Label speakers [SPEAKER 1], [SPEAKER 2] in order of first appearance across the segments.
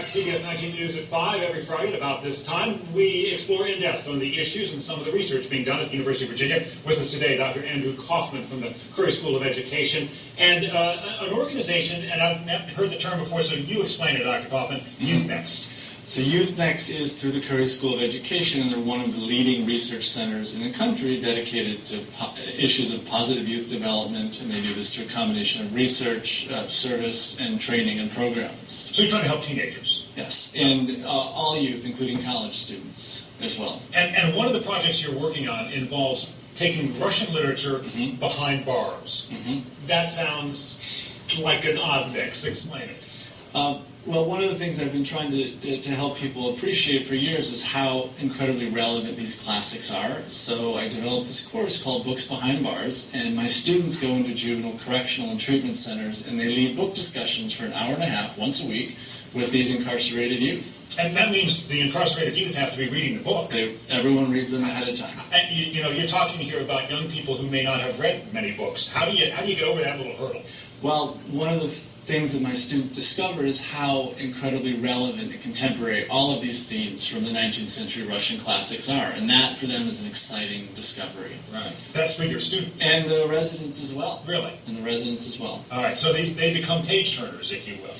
[SPEAKER 1] back to CBS 19 News at 5 every Friday at about this time. We explore in depth on the issues and some of the research being done at the University of Virginia. With us today, Dr. Andrew Kaufman from the Curry School of Education, and an organization, and I've heard the term before, so you explain it, Dr. Kaufman, Youth-Nex.
[SPEAKER 2] So Youth-Nex is through the Curry School of Education, and they're one of the leading research centers in the country dedicated to issues of positive youth development, and they do this through a combination of research, service, and training and programs.
[SPEAKER 1] So you're trying to help teenagers?
[SPEAKER 2] Yes, and all youth, including college students as well.
[SPEAKER 1] And one of the projects you're working on involves taking Russian literature behind bars. That sounds like an odd mix. Explain it.
[SPEAKER 2] Well, one of the things I've been trying to help people appreciate for years is how incredibly relevant these classics are. So I developed this course called Books Behind Bars, and my students go into juvenile correctional and treatment centers, and they lead book discussions for an hour and a half once a week with these incarcerated youth.
[SPEAKER 1] And that means the incarcerated youth have to be reading the book.
[SPEAKER 2] Everyone reads them ahead of time.
[SPEAKER 1] And you're talking here about young people who may not have read many books. How do you get over that little hurdle?
[SPEAKER 2] Well, one of the things that my students discover is how incredibly relevant and contemporary all of these themes from the 19th century Russian classics are, and that for them is an exciting discovery.
[SPEAKER 1] Right. That's for your students.
[SPEAKER 2] And the residents as well.
[SPEAKER 1] Really?
[SPEAKER 2] And the residents as well.
[SPEAKER 1] All right, so they become page turners, if you will.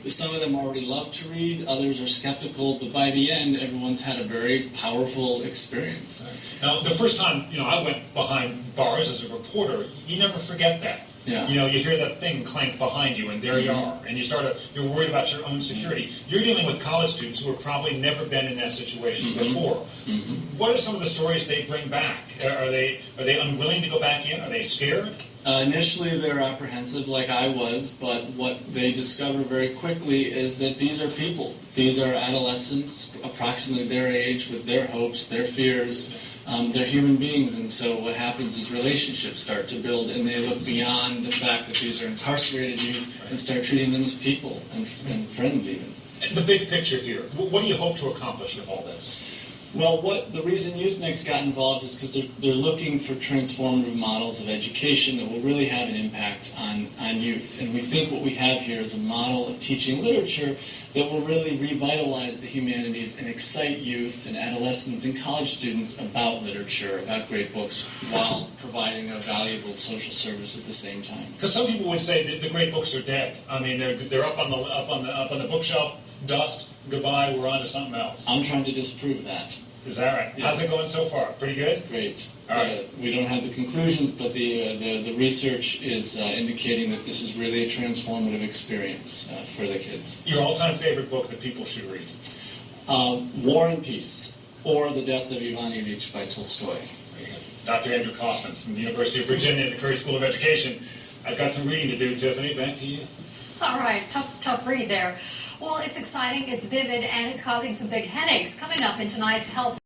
[SPEAKER 2] Some of them already love to read, others are skeptical, but by the end, everyone's had a very powerful experience.
[SPEAKER 1] Right. Now, the first time I went behind bars as a reporter, you never forget that.
[SPEAKER 2] Yeah.
[SPEAKER 1] You hear that thing clank behind you, and there you are, and you're worried about your own security. You're dealing with college students who have probably never been in that situation before. What are some of the stories they bring back? Are they unwilling to go back in? Are they scared?
[SPEAKER 2] Initially, they're apprehensive, like I was, but what they discover very quickly is that these are people. These are adolescents, approximately their age, with their hopes, their fears. They're human beings, and so what happens is relationships start to build, and they look beyond the fact that these are incarcerated youth and start treating them as people and friends even.
[SPEAKER 1] And the big picture here, what do you hope to accomplish with all this?
[SPEAKER 2] Well, the reason Youth-Nex got involved is because they're looking for transformative models of education that will really have an impact on youth. And we think what we have here is a model of teaching literature that will really revitalize the humanities and excite youth and adolescents and college students about literature, about great books, while providing a valuable social service at the same time.
[SPEAKER 1] Because some people would say that the great books are dead. I mean, they're up on the bookshelf. Dust. Goodbye. We're on to something else.
[SPEAKER 2] I'm trying to disprove that.
[SPEAKER 1] Is that right? Yeah. How's it going so far? Pretty good?
[SPEAKER 2] Great.
[SPEAKER 1] All right.
[SPEAKER 2] We don't have the conclusions, but the research is indicating that this is really a transformative experience for the kids.
[SPEAKER 1] Your all-time favorite book that people should read?
[SPEAKER 2] War and Peace, or The Death of Ivan Ilyich by Tolstoy.
[SPEAKER 1] Dr. Andrew Kaufman from the University of Virginia and the Curry School of Education. I've got some reading to do, Tiffany. Back to you.
[SPEAKER 3] All right, tough read there. Well, it's exciting, it's vivid, and it's causing some big headaches. Coming up in tonight's Health